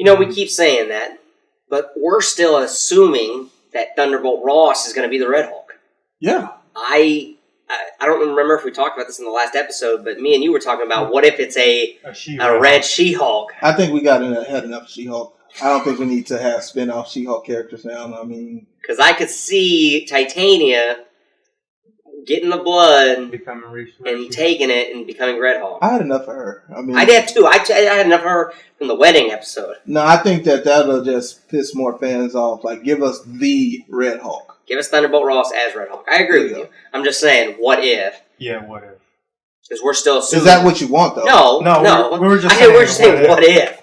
We keep saying that, but we're still assuming that Thunderbolt Ross is going to be the Red Hulk. Yeah. I don't remember if we talked about this in the last episode, but me and you were talking about what if it's a red She-Hulk. I think we had enough She-Hulk. I don't think we need to have spin-off She-Hulk characters now. I mean... Because I could see Titania getting the blood and taking it and becoming Red Hulk. I had enough of her. I mean, I did too. I had enough of her from the wedding episode. No, I think that'll just piss more fans off. Like, give us the Red Hulk. Give us Thunderbolt Ross as Red Hulk. I agree with you. I'm just saying, what if? Yeah, what if? Because we're still assuming. Is that what you want, though? No. We were just saying, what if?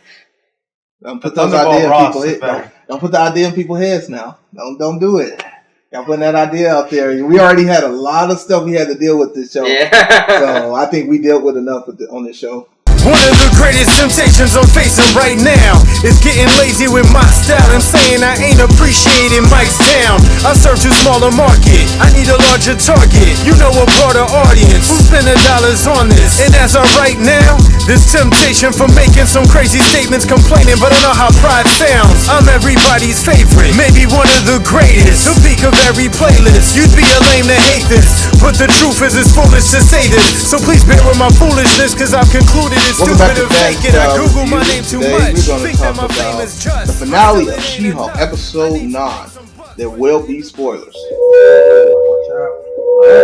Don't put those ideas in people's heads. Don't put the idea in people's heads now. Don't do it. Y'all putting that idea out there. We already had a lot of stuff we had to deal with this show. Yeah. So I think we dealt with enough on this show. One of the greatest temptations I'm facing right now is getting lazy with my style and saying I ain't appreciating Mike's town. I serve too small a market, I need a larger target. You know, a broader audience who's spending dollars on this. And as of right now, this temptation for making some crazy statements, complaining, but I know how pride sounds. I'm everybody's favorite, maybe one of the greatest. The peak of every playlist. You'd be a lame to hate this, but the truth is it's foolish to say this. So please bear with my foolishness, cause I've concluded it's Welcome stupid back to to fake it. I Fast Google my name too much. We're going Think to that talk my fame about is just the finale of She-Hulk, episode 9. There will be spoilers.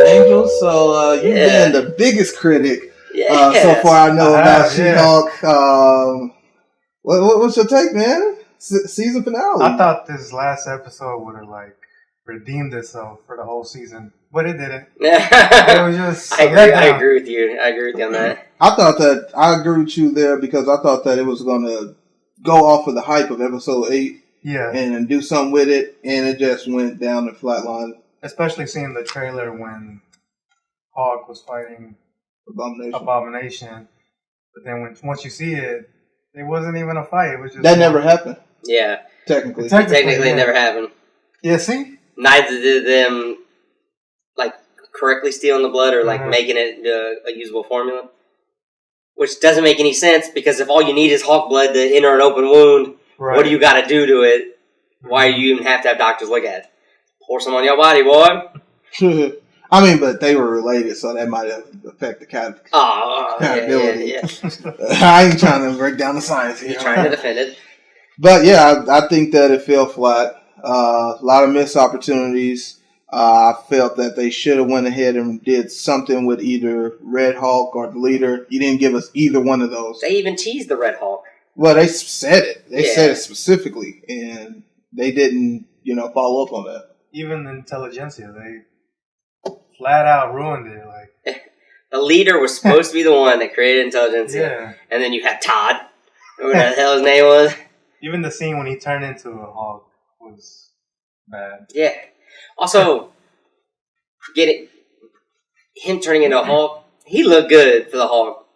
Angel, so you've been the biggest critic so far I know about She-Hulk. What's your take, man? Season finale. I thought this last episode would have redeemed itself for the whole season, but it didn't. It was just. I agree with you. I agree with you on that. I agree with you there because I thought that it was going to go off of the hype of episode 8. Yeah. And do something with it, and it just went down the flat line. Especially seeing the trailer when Hawk was fighting Abomination. But then once you see it, it wasn't even a fight. It was just that never happened. Yeah. Technically it never happened. Yeah, see? Neither did them correctly stealing the blood or making it a usable formula. Which doesn't make any sense because if all you need is Hulk blood to enter an open wound, what do you got to do to it? Why do you even have to have doctors look at it? Pour some on your body, boy. I mean, but they were related, so that might have affected the compatibility. Yeah. I ain't trying to break down the science here. You're trying to defend it. But yeah, I think that it fell flat. A lot of missed opportunities. I felt that they should have went ahead and did something with either Red Hulk or the leader. You didn't give us either one of those. They even teased the Red Hulk. Well, they said it. They said it specifically, and they didn't, follow up on that. Even the Intelligentsia, they flat out ruined it. The leader was supposed to be the one that created Intelligentsia. Yeah. And then you had Todd, whatever the hell his name was. Even the scene when he turned into a Hulk was bad. Yeah. Also, him turning into a Hulk, he looked good for the Hulk.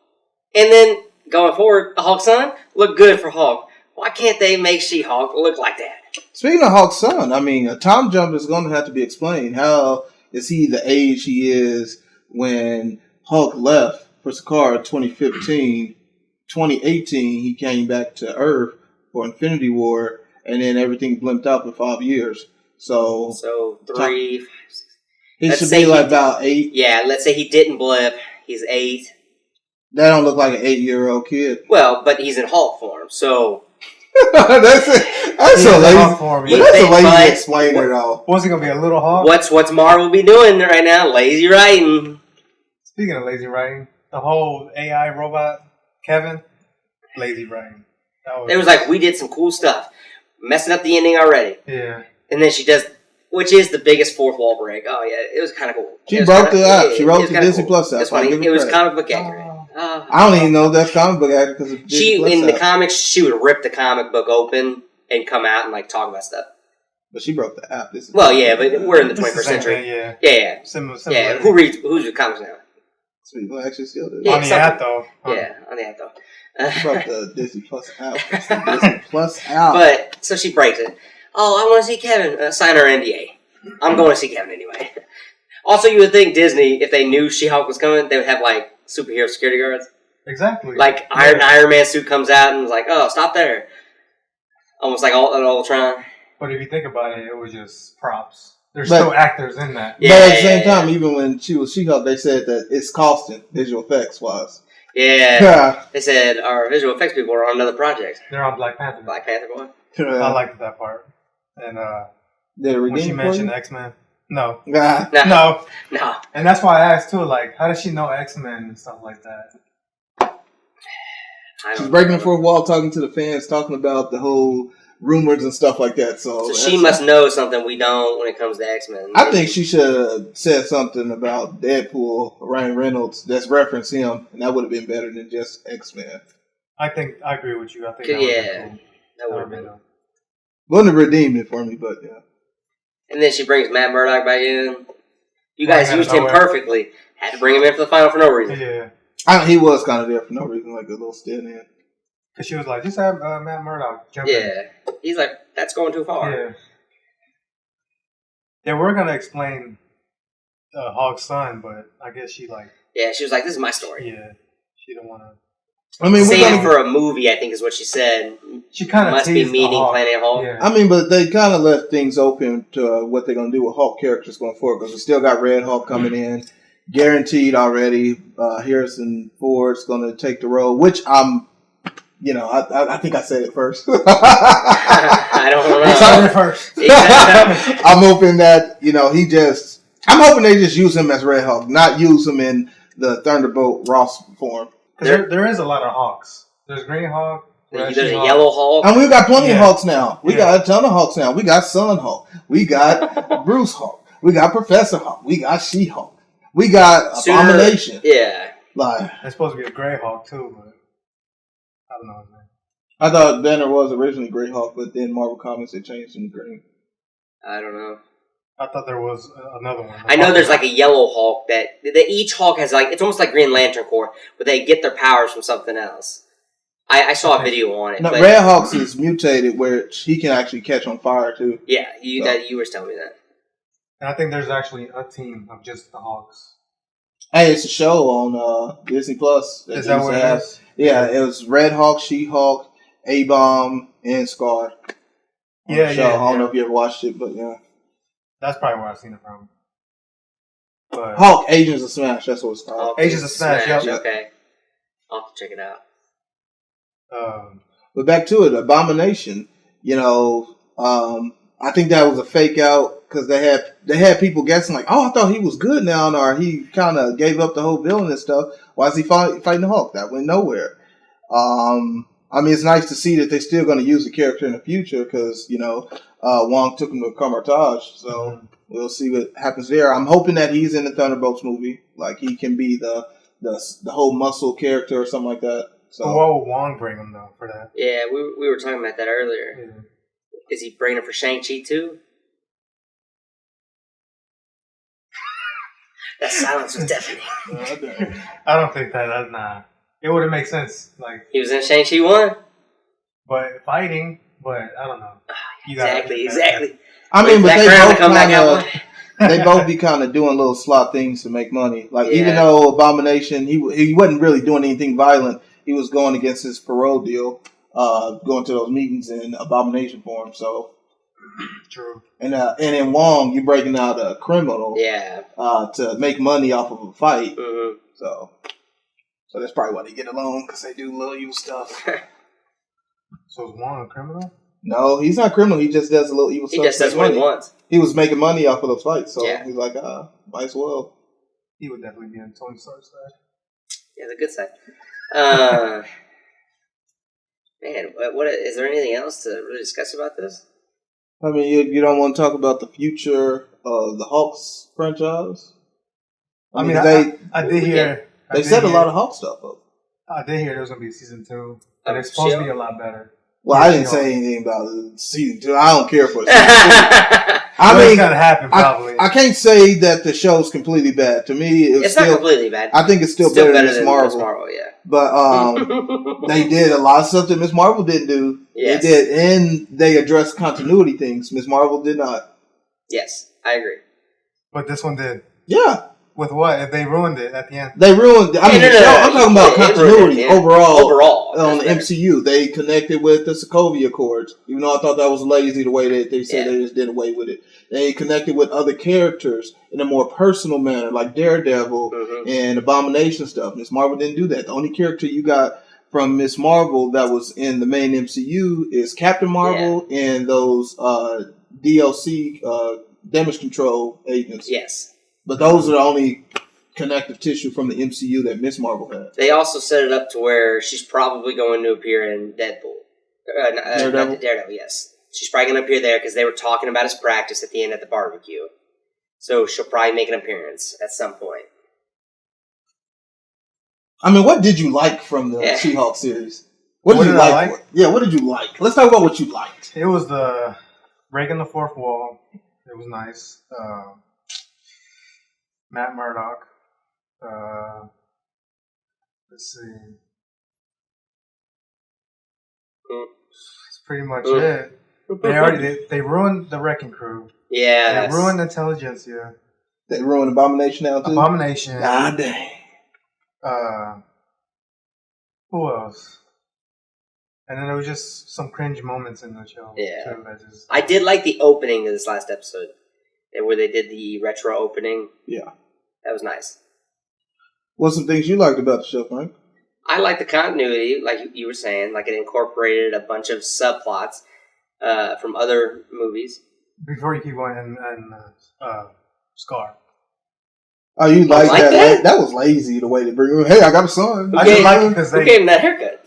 And then, going forward, the Hulk's son looked good for Hulk. Why can't they make She-Hulk look like that? Speaking of Hulk's son, I mean, a time jump is going to have to be explained. How is he the age he is when Hulk left for Sakaar 2015? 2018, he came back to Earth for Infinity War, and then everything blimped out for 5 years. So 3, 5, 6. He should be about 8. Yeah, let's say he didn't blip. He's 8. That don't look like an 8-year-old kid. Well, but he's in Hulk form, so... That's a lazy explainer, though. Was it going to be a little Hulk? What's Marvel be doing right now? Lazy writing. Speaking of lazy writing, the whole AI robot, Kevin, lazy writing. It was like, we did some cool stuff. Messing up the ending already. Yeah. And then she does, which is the biggest fourth wall break. Oh, yeah, it was kind of cool. She broke the app. She wrote the Disney Plus app. It was comic book accurate. I don't even know if that's comic book accurate because in the comics, she would rip the comic book open and come out and talk about stuff. But she broke the app. Well, yeah, but we're in the 21st century. Yeah. Similar. Yeah, who's your comics now? Some people actually still do. On the app, though. Yeah, on the app, though. She broke the Disney Plus app. Disney Plus app. But, so she breaks it. Oh, I want to see Kevin. Sign her NDA. I'm going to see Kevin anyway. Also, you would think Disney, if they knew She-Hulk was coming, they would have, superhero security guards. Exactly. Iron Man suit comes out and is like, oh, stop there. Almost like all Ultron. But if you think about it, it was just props. There's But- still actors in that. Yeah, but at the yeah, same yeah. time, even when she was She-Hulk, they said that it's costing visual effects wise. Yeah. They said our visual effects people are on another project. They're on Black Panther. Black Panther boy. I liked that part. And Did it when redeem she it for mentioned you? X-Men, no. Nah. No. No. And that's why I asked too, like, how does she know X-Men and stuff like that? She's breaking the fourth wall, talking to the fans, talking about the whole rumors and stuff like that. So she must know something we don't when it comes to X-Men. I think she should have said something about Deadpool, Ryan Reynolds, that's referenced him, and that would have been better than just X-Men. I agree with you. I think that would have been. Wouldn't have redeemed it for me, but yeah. And then she brings Matt Murdock back in. You guys Right, used him perfectly. Had to bring him in for the final for no reason. Yeah. He was kind of there for no reason, like a little stand in. Because she was like, just have Matt Murdock jump in. Yeah. He's like, that's going too far. Yeah. They were going to explain Hawk's son, but I guess she like... Yeah, she was like, this is my story. Yeah. She didn't want to... I mean, save it for a movie, I think is what she said. She kind of must be meaning Planet Hulk. Yeah. I mean, but they kind of left things open to what they're going to do with Hulk characters going forward, because we still got Red Hulk coming in. Guaranteed already. Harrison Ford's going to take the role, which I'm... I think I said it first. I don't know. You said it first. I'm hoping that, I'm hoping they just use him as Red Hulk, not use him in the Thunderbolt Ross form. There is a lot of Hawks. There's Green Hawk. There's a Yellow Hulk. And we got plenty of Hulks now. We got a ton of Hulks now. We got Son Hulk. We got Bruce Hulk. We got Professor Hulk. We got She-Hulk. We got Abomination. Yeah. There's supposed to be a Grey Hawk too, but I don't know his name. I thought Banner was originally Grey Hulk, but then Marvel Comics they changed him to green. I don't know. I thought there was another one. I know there's like a Yellow Hulk that each Hulk has it's almost like Green Lantern Corps, but they get their powers from something else. I saw a video on it. No, Red Hulk is mutated where he can actually catch on fire too. Yeah, you were telling me that. And I think there's actually a team of just the Hawks. Hey, it's a show on Disney Plus. Is that what it is? Yeah, it was Red Hulk, She-Hulk, A-Bomb, and Scar. Yeah. I don't know if you ever watched it, but yeah. That's probably where I've seen it from. But Hulk, Agents of Smash, that's what it's called. Agents of Smash, yeah. Okay. I'll have to check it out. But back to it, Abomination, I think that was a fake out because they had people guessing like, oh, I thought he was good now, or he kind of gave up the whole villain and stuff. Why is he fighting the Hulk? That went nowhere. I mean, it's nice to see that they're still going to use the character in the future because, Wong took him to Kamar-Taj, so we'll see what happens there. I'm hoping that he's in the Thunderbolts movie, like he can be the whole muscle character or something like that. So what would Wong bring him though for that? Yeah, we were talking about that earlier. Yeah. Is he bringing him for Shang-Chi too? That silence was deafening. I don't think that. Nah, it wouldn't make sense. Like he was in Shang-Chi 1, but fighting. But I don't know. Exactly. I mean, but they both be kind of doing little slot things to make money. Like even though Abomination, he wasn't really doing anything violent. He was going against his parole deal, going to those meetings in Abomination form. So true. And in Wong, you're breaking out a criminal, to make money off of a fight. Mm-hmm. So that's probably why they get along because they do little evil stuff. So is Wong a criminal? No, he's not a criminal. He just does a little evil stuff. He just does what he wants. He was making money off of those fights, so he's like, might as well. He would definitely be on Tony Stark's side. Yeah, the good side. Man, what is there anything else to really discuss about this? I mean, you don't want to talk about the future of the Hawks franchise? I did hear... They said a lot of Hawk stuff up. I did hear there was going to be a season 2. And it's supposed to be a lot better. Well, I didn't say anything about season 2. I don't care for season 2. I mean, it's gonna happen probably. I can't say that the show's completely bad. To me, it's still, not completely bad. I think it's still better than Ms. Marvel. Yeah. But they did a lot of stuff that Ms. Marvel didn't do. Yes. They did, and they addressed continuity things. Ms. Marvel did not. Yes, I agree. But this one did. Yeah. With what? If they ruined it at the end? They ruined. I mean, I'm talking about continuity overall. Overall, on the MCU, they connected with the Sokovia Accords. Even though I thought that was lazy the way that they said they just did away with it. They connected with other characters in a more personal manner, like Daredevil and Abomination stuff. Miss Marvel didn't do that. The only character you got from Miss Marvel that was in the main MCU is Captain Marvel and those DLC damage control agents. Yes. But those are the only connective tissue from the MCU that Miss Marvel had. They also set it up to where she's probably going to appear in Deadpool. Daredevil, yes. She's probably going to appear there because they were talking about his practice at the end at the barbecue. So she'll probably make an appearance at some point. I mean, what did you like from the She-Hulk series? What did you like? What did you like? Let's talk about what you liked. It was the breaking the fourth wall. It was nice. Matt Murdock. Let's see. That's pretty much it. They ruined the Wrecking Crew. Yeah. They ruined Intelligentsia. They ruined Abomination now too? Abomination. Ah, dang. Who else? And then there was just some cringe moments in the show. Yeah. Too, I did like the opening of this last episode. Where they did the retro opening. Yeah. That was nice. What's some things you liked about the show, Frank? I like the continuity, like you were saying. Like it incorporated a bunch of subplots from other movies. Before you keep going, and Scar. Oh, you like that? That was lazy the way they bring him. Hey, I got a son. Who gave him that haircut?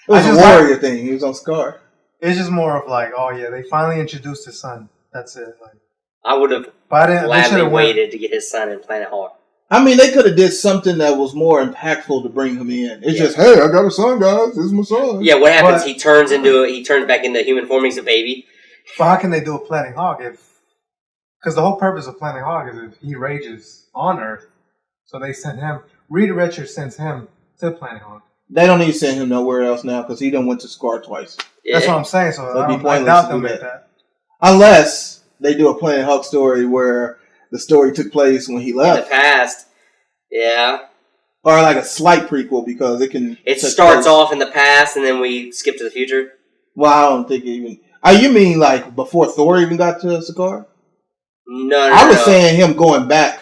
It was a warrior thing. He was on Scar. It's just more of like, oh yeah, they finally introduced his son. That's it. Like, I would have gladly waited to get his son in Planet Hulk. I mean, they could have did something that was more impactful to bring him in. It's just, hey, I got a son, guys. This is my son. Yeah, what happens? He turns back into human form. He's a baby. But how can they do a Planet Hulk because the whole purpose of Planet Hulk is if he rages on Earth, so they send him. Reed Richards sends him to Planet Hulk. They don't need to send him nowhere else now because he done went to Scar twice. Yeah. That's what I'm saying. So I doubt they'll make that. Unless they do a Planet Hulk story where the story took place when he left. In the past. Yeah. Or like a slight prequel because it can... It starts off in the past and then we skip to the future? Well, I don't think it even... you mean like before Thor even got to Sakaar? No. I was saying him going back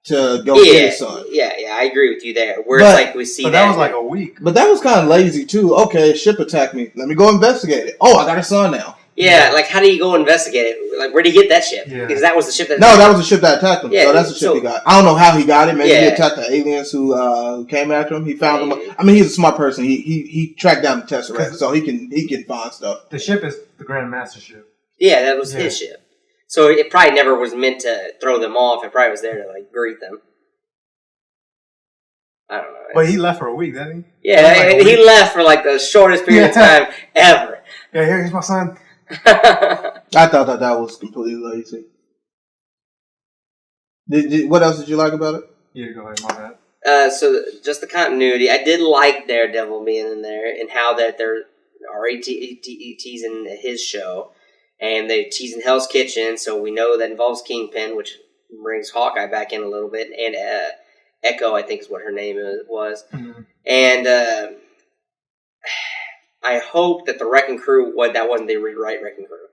to go get his son. Yeah, I agree with you there. Where it's like we see that. But that was like a week. But that was kind of lazy too. Okay, ship attacked me. Let me go investigate it. Oh, I got a son now. Yeah, like how do you go investigate it? Like where did he get that ship? Yeah. Because that was the ship that... No, that was the ship that attacked him. Yeah, so that's the ship he got. I don't know how he got it. Maybe he attacked the aliens who came after him. He found them. I mean, he's a smart person. He tracked down the Tesseract, so he can find stuff. The ship is the Grand Master ship. Yeah, that was his ship. So it probably never was meant to throw them off. It probably was there to like greet them. I don't know. But he left for a week, didn't he? Yeah, he left for like the shortest period of time ever. Yeah, here's my son. I thought that was completely lazy. What else did you like about it? Yeah, go ahead, my bad. So just the continuity. I did like Daredevil being in there and how that they're already teasing his show. And they're teasing Hell's Kitchen, so we know that involves Kingpin, which brings Hawkeye back in a little bit. And Echo, I think is what her name was. Mm-hmm. And I hope that the Wrecking Crew, that wasn't the rewrite Wrecking Crew.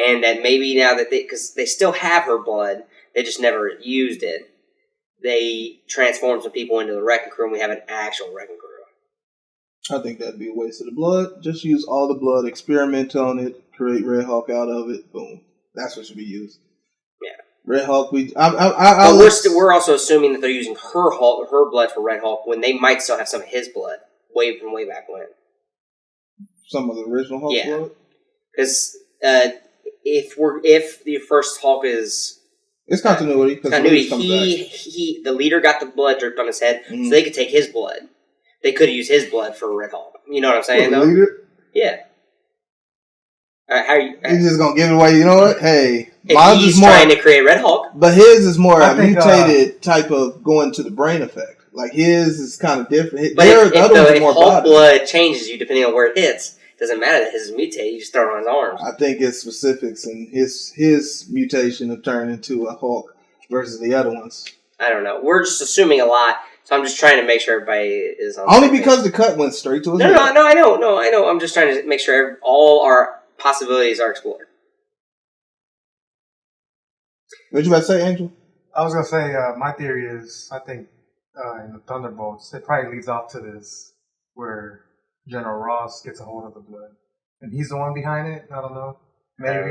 And that maybe now that because they still have her blood, they just never used it. They transform some people into the Wrecking Crew and we have an actual Wrecking Crew. I think that'd be a waste of the blood. Just use all the blood, experiment on it, create Red Hulk out of it. Boom. That's what should be used. Yeah. Red Hulk. But we're also assuming that they're using her blood for Red Hulk when they might still have some of his blood from way back when. Some of the original Hulk blood. Because if the first Hulk is continuity. The leader got the blood dripped on his head, so they could take his blood. They could have used his blood for Red Hulk. You know what I'm saying? The leader? Yeah. He's just gonna give it away. You know what? Hey, he's trying to create Red Hulk, but his is more a mutated type of going to the brain effect. Like his is kind of different. But if Hulk blood changes you depending on where it hits, it doesn't matter that his is mutated. You just throw it on his arms. I think it's specifics and his mutation of turning into a Hulk versus the other ones. I don't know. We're just assuming a lot, so I'm just trying to make sure everybody is on. Only because the cut went straight to his head. No, I know. I'm just trying to make sure all our possibilities are explored. What you about to say, Angel? I was gonna say my theory is I think in the Thunderbolts it probably leads off to this where General Ross gets a hold of the blood and he's the one behind it. I don't know, maybe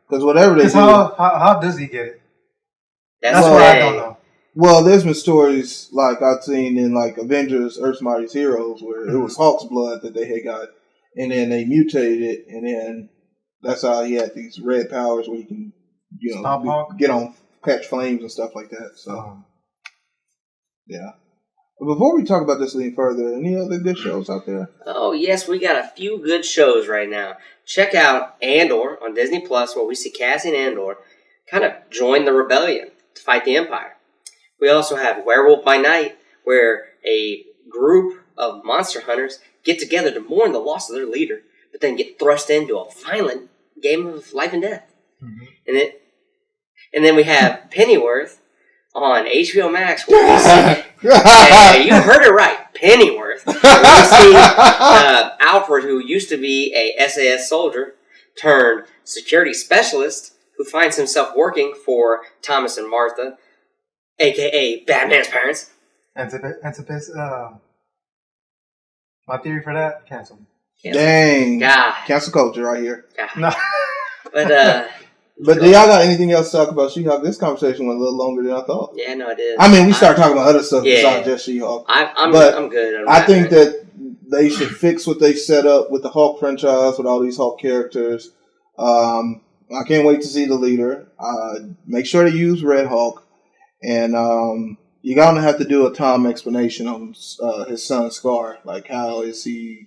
because whatever they do, how does he get it? That's what I don't know. Well, there's been stories like I've seen in like Avengers: Earth's Mightiest Heroes where it was Hulk's blood that they had got, and then they mutated it, and then that's how he had these red powers where he can, get on, catch flames and stuff like that. So, yeah. But before we talk about this any further, any other good shows out there? Oh, yes, we got a few good shows right now. Check out Andor on Disney Plus, where we see Cassian Andor kind of join the rebellion to fight the Empire. We also have Werewolf by Night, where a group of monster hunters get together to mourn the loss of their leader, but then get thrust into a violent game of life and death. Mm-hmm. And then we have Pennyworth on HBO Max, where we see, you heard it right, Pennyworth. We see Alfred, who used to be a SAS soldier, turned security specialist, who finds himself working for Thomas and Martha, a.k.a. Batman's parents. My theory for that, cancel. Dang. God. Cancel culture right here. No. But do y'all got anything else to talk about She-Hulk? This conversation went a little longer than I thought. Yeah, no, I did. I mean, we started talking about other stuff besides just She-Hulk. I'm good. I think that they should fix what they set up with the Hulk franchise, with all these Hulk characters. I can't wait to see the leader. Make sure to use Red Hulk. And you're going to have to do a Tom explanation on his son Scar. Like, how is he,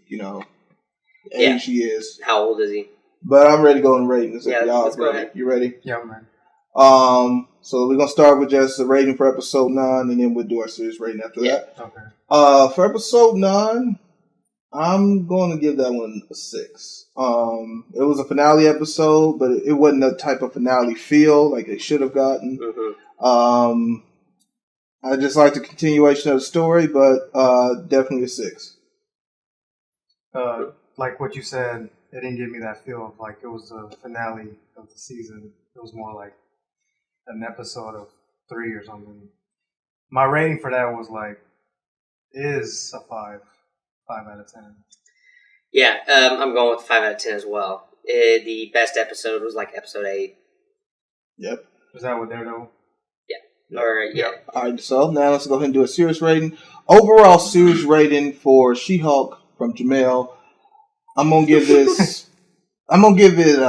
age he is. How old is he? But I'm ready to go in ratings. Yeah, let's go ahead. You ready? Yeah, man. So we're going to start with just the rating for episode 9, and then we'll do our series rating after that. Okay. For episode 9, I'm going to give that one a 6. It was a finale episode, but it wasn't the type of finale feel like it should have gotten. Mm-hmm. I just like the continuation of the story, but definitely a 6. Like what you said, it didn't give me that feel of like it was the finale of the season. It was more like an episode of 3 or something. My rating for that was is a 5 out of 10. Yeah, I'm going with 5 out of 10 as well. The best episode was episode 8. Yep. Was that what Daredevil? Yeah. All right, so now let's go ahead and do a series rating. Overall series rating for She-Hulk from Jamel. I'm gonna give this. I'm gonna give it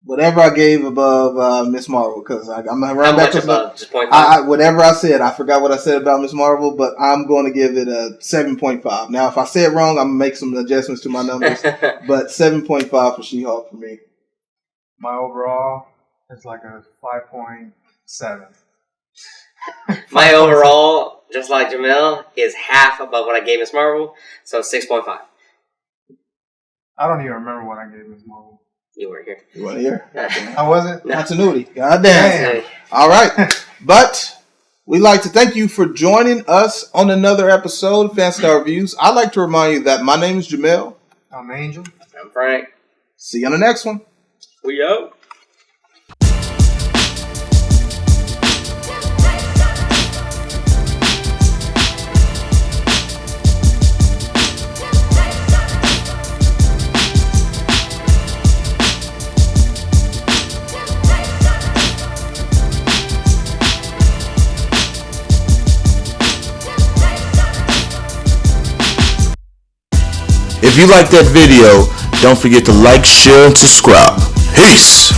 whatever I gave above Miss Marvel, because I'm gonna run back to just 0.5? Whatever I said. I forgot what I said about Miss Marvel, but I'm going to give it a 7.5. Now, if I say it wrong, I'm gonna make some adjustments to my numbers. But 7.5 for She-Hulk for me. My overall is like a 5.7. My overall, just like Jamel, is half above what I gave Miss Marvel, so 6.5. I don't even remember what I gave Miss Marvel. You weren't here. You weren't here? I wasn't? Continuity. Goddamn. All right. But we'd like to thank you for joining us on another episode of Fanstar Reviews. I'd like to remind you that my name is Jamel. I'm Angel. I'm Frank. See you on the next one. We out. If you like that video, don't forget to like, share, and subscribe. Peace!